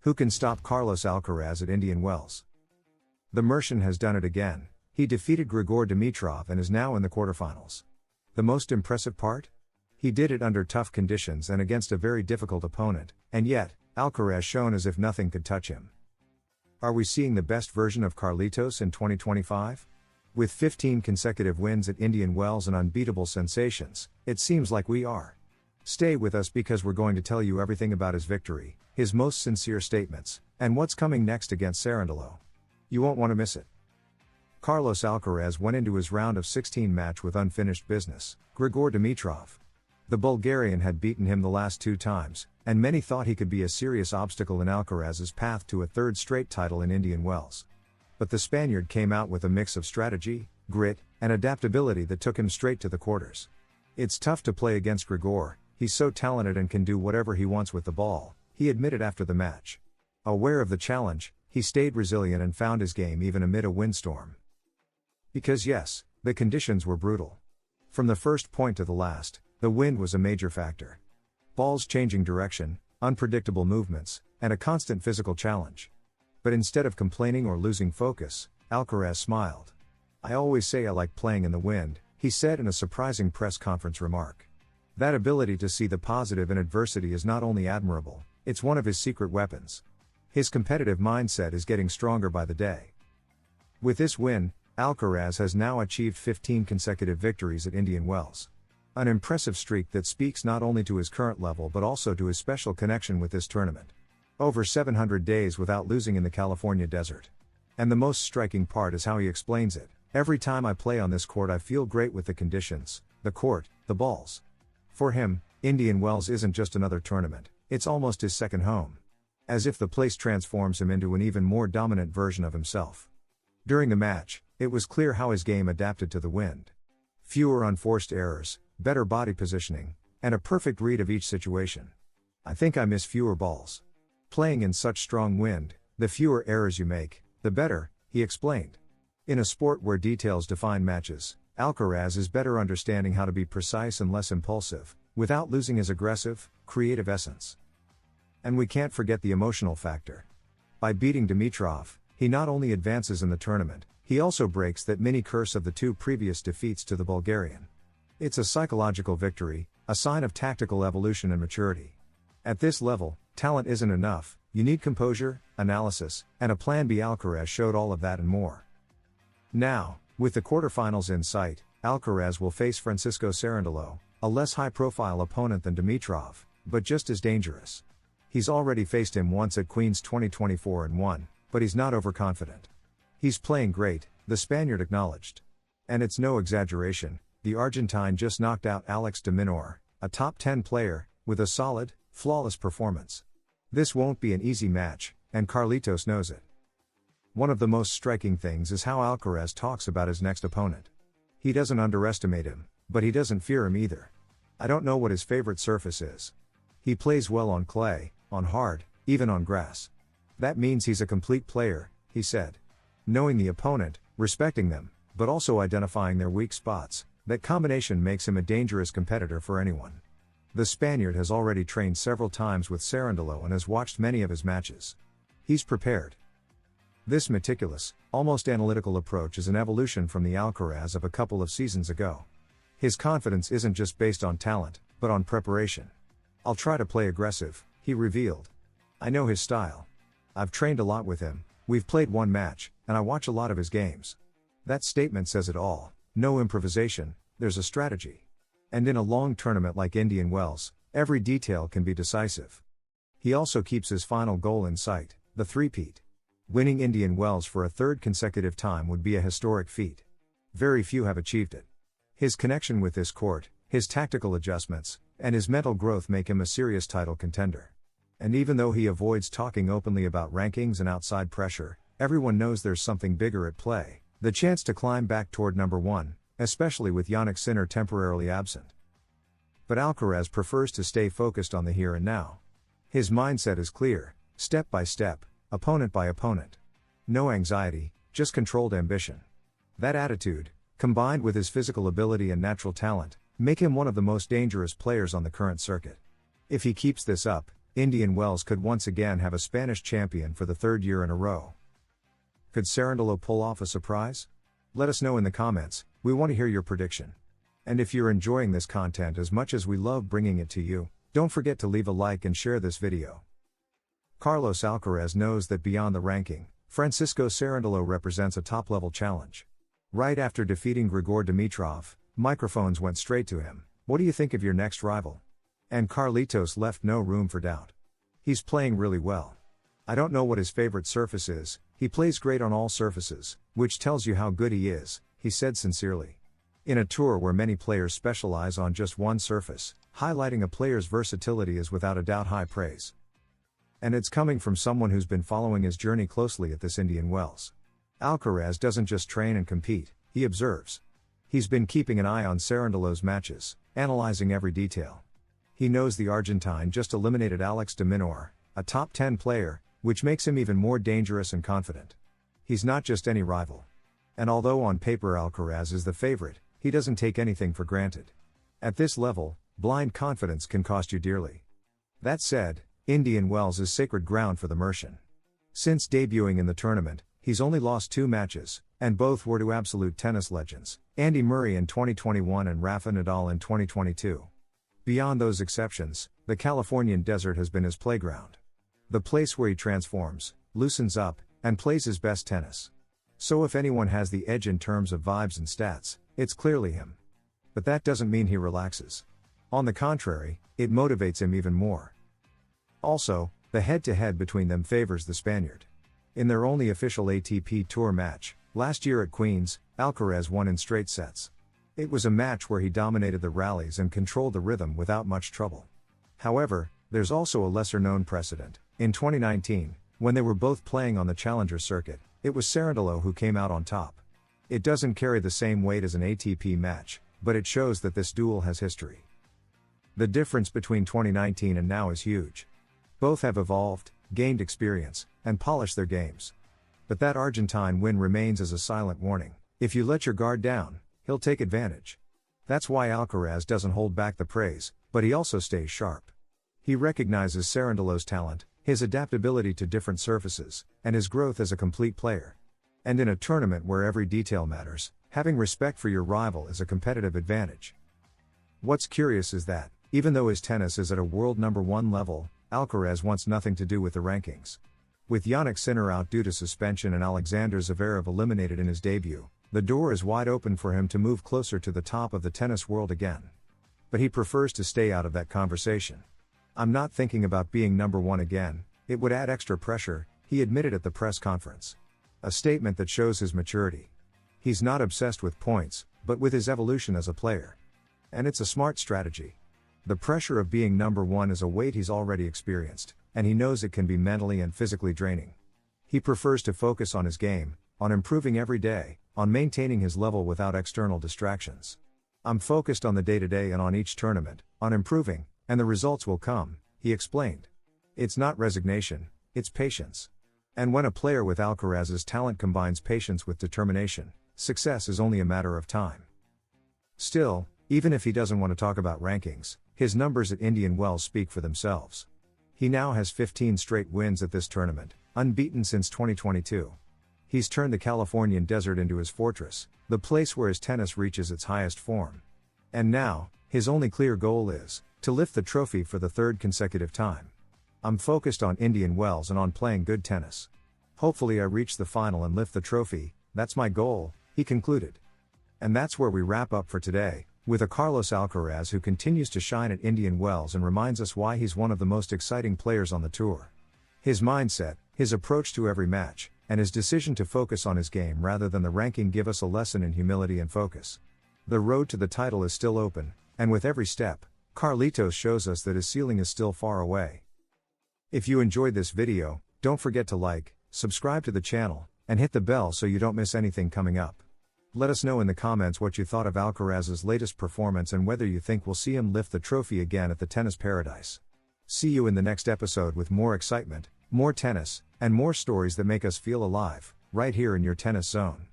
Who can stop Carlos Alcaraz at Indian Wells? The Mercian has done it again. He defeated Grigor Dimitrov and is now in the quarterfinals. The most impressive part? He did it under tough conditions and against a very difficult opponent, and yet, Alcaraz shone as if nothing could touch him. Are we seeing the best version of Carlitos in 2025? With 15 consecutive wins at Indian Wells and unbeatable sensations, it seems like we are. Stay with us because we're going to tell you everything about his victory, his most sincere statements, and what's coming next against Cerundolo. You won't want to miss it. Carlos Alcaraz went into his round of 16 match with unfinished business, Grigor Dimitrov. The Bulgarian had beaten him the last 2 times, and many thought he could be a serious obstacle in Alcaraz's path to a third straight title in Indian Wells. But the Spaniard came out with a mix of strategy, grit, and adaptability that took him straight to the quarters. It's tough to play against Grigor, he's so talented and can do whatever he wants with the ball, he admitted after the match. Aware of the challenge, he stayed resilient and found his game even amid a windstorm. Because yes, the conditions were brutal. From the first point to the last, the wind was a major factor. Balls changing direction, unpredictable movements, and a constant physical challenge. But instead of complaining or losing focus, Alcaraz smiled. "I always say I like playing in the wind," he said in a surprising press conference remark. That ability to see the positive in adversity is not only admirable, it's one of his secret weapons. His competitive mindset is getting stronger by the day. With this win, Alcaraz has now achieved 15 consecutive victories at Indian Wells. An impressive streak that speaks not only to his current level but also to his special connection with this tournament. Over 700 days without losing in the California desert. And the most striking part is how he explains it. "Every time I play on this court I feel great with the conditions, the court, the balls." For him, Indian Wells isn't just another tournament, it's almost his second home. As if the place transforms him into an even more dominant version of himself. During the match, it was clear how his game adapted to the wind. Fewer unforced errors, better body positioning, and a perfect read of each situation. "I think I miss fewer balls. Playing in such strong wind, the fewer errors you make, the better," he explained. In a sport where details define matches, Alcaraz is better understanding how to be precise and less impulsive, without losing his aggressive, creative essence. And we can't forget the emotional factor. By beating Dimitrov, he not only advances in the tournament, he also breaks that mini curse of the 2 previous defeats to the Bulgarian. It's a psychological victory, a sign of tactical evolution and maturity. At this level, talent isn't enough, you need composure, analysis, and a plan B. Alcaraz showed all of that and more. Now, with the quarterfinals in sight, Alcaraz will face Francisco Cerundolo, a less high-profile opponent than Dimitrov, but just as dangerous. He's already faced him once at Queen's 2024 and won, but he's not overconfident. He's playing great, the Spaniard acknowledged. And it's no exaggeration, the Argentine just knocked out Alex de Minaur, a top 10 player, with a solid, flawless performance. This won't be an easy match, and Carlitos knows it. One of the most striking things is how Alcaraz talks about his next opponent. He doesn't underestimate him, but he doesn't fear him either. "I don't know what his favorite surface is. He plays well on clay, on hard, even on grass. That means he's a complete player," he said. Knowing the opponent, respecting them, but also identifying their weak spots, that combination makes him a dangerous competitor for anyone. The Spaniard has already trained several times with Cerundolo and has watched many of his matches. He's prepared. This meticulous, almost analytical approach is an evolution from the Alcaraz of a couple of seasons ago. His confidence isn't just based on talent, but on preparation. "I'll try to play aggressive," he revealed. "I know his style. I've trained a lot with him, we've played one match, and I watch a lot of his games." That statement says it all. No improvisation, there's a strategy. And in a long tournament like Indian Wells, every detail can be decisive. He also keeps his final goal in sight, the three-peat. Winning Indian Wells for a third consecutive time would be a historic feat. Very few have achieved it. His connection with this court, his tactical adjustments, and his mental growth make him a serious title contender. And even though he avoids talking openly about rankings and outside pressure, everyone knows there's something bigger at play, the chance to climb back toward number 1, especially with Jannik Sinner temporarily absent. But Alcaraz prefers to stay focused on the here and now. His mindset is clear, step by step, opponent by opponent. No anxiety, just controlled ambition. That attitude, combined with his physical ability and natural talent, make him one of the most dangerous players on the current circuit. If he keeps this up, Indian Wells could once again have a Spanish champion for the third year in a row. Could Cerundolo pull off a surprise? Let us know in the comments, we want to hear your prediction. And if you're enjoying this content as much as we love bringing it to you, don't forget to leave a like and share this video. Carlos Alcaraz knows that beyond the ranking, Francisco Cerundolo represents a top-level challenge. Right after defeating Grigor Dimitrov, microphones went straight to him. What do you think of your next rival? And Carlitos left no room for doubt. He's playing really well. I don't know what his favorite surface is, he plays great on all surfaces, which tells you how good he is, he said sincerely. In a tour where many players specialize on just one surface, highlighting a player's versatility is without a doubt high praise. And it's coming from someone who's been following his journey closely at this Indian Wells. Alcaraz doesn't just train and compete, he observes. He's been keeping an eye on Cerundolo's matches, analyzing every detail. He knows the Argentine just eliminated Alex de Minaur, a top 10 player, which makes him even more dangerous and confident. He's not just any rival. And although on paper Alcaraz is the favorite, he doesn't take anything for granted. At this level, blind confidence can cost you dearly. That said, Indian Wells is sacred ground for the Mercian. Since debuting in the tournament, he's only lost 2 matches, and both were to absolute tennis legends, Andy Murray in 2021 and Rafa Nadal in 2022. Beyond those exceptions, the Californian desert has been his playground. The place where he transforms, loosens up, and plays his best tennis. So if anyone has the edge in terms of vibes and stats, it's clearly him. But that doesn't mean he relaxes. On the contrary, it motivates him even more. Also, the head-to-head between them favors the Spaniard. In their only official ATP Tour match, last year at Queen's, Alcaraz won in straight sets. It was a match where he dominated the rallies and controlled the rhythm without much trouble. However, there's also a lesser-known precedent. In 2019, when they were both playing on the Challenger circuit, it was Cerundolo who came out on top. It doesn't carry the same weight as an ATP match, but it shows that this duel has history. The difference between 2019 and now is huge. Both have evolved, gained experience, and polished their games. But that Argentine win remains as a silent warning. If you let your guard down, he'll take advantage. That's why Alcaraz doesn't hold back the praise, but he also stays sharp. He recognizes Cerundolo's talent, his adaptability to different surfaces, and his growth as a complete player. And in a tournament where every detail matters, having respect for your rival is a competitive advantage. What's curious is that, even though his tennis is at a world number 1 level, Alcaraz wants nothing to do with the rankings. With Jannik Sinner out due to suspension and Alexander Zverev eliminated in his debut, the door is wide open for him to move closer to the top of the tennis world again. But he prefers to stay out of that conversation. I'm not thinking about being number 1 again, it would add extra pressure, he admitted at the press conference. A statement that shows his maturity. He's not obsessed with points, but with his evolution as a player. And it's a smart strategy. The pressure of being number 1 is a weight he's already experienced, and he knows it can be mentally and physically draining. He prefers to focus on his game, on improving every day, on maintaining his level without external distractions. I'm focused on the day-to-day and on each tournament, on improving, and the results will come, he explained. It's not resignation, it's patience. And when a player with Alcaraz's talent combines patience with determination, success is only a matter of time. Still, even if he doesn't want to talk about rankings, his numbers at Indian Wells speak for themselves. He now has 15 straight wins at this tournament, unbeaten since 2022. He's turned the Californian desert into his fortress, the place where his tennis reaches its highest form. And now, his only clear goal is to lift the trophy for the 3rd consecutive time. I'm focused on Indian Wells and on playing good tennis. Hopefully I reach the final and lift the trophy, that's my goal, he concluded. And that's where we wrap up for today, with a Carlos Alcaraz who continues to shine at Indian Wells and reminds us why he's one of the most exciting players on the tour. His mindset, his approach to every match, and his decision to focus on his game rather than the ranking give us a lesson in humility and focus. The road to the title is still open, and with every step, Carlitos shows us that his ceiling is still far away. If you enjoyed this video, don't forget to like, subscribe to the channel, and hit the bell so you don't miss anything coming up. Let us know in the comments what you thought of Alcaraz's latest performance and whether you think we'll see him lift the trophy again at the tennis paradise. See you in the next episode with more excitement, more tennis, and more stories that make us feel alive, right here in your tennis zone.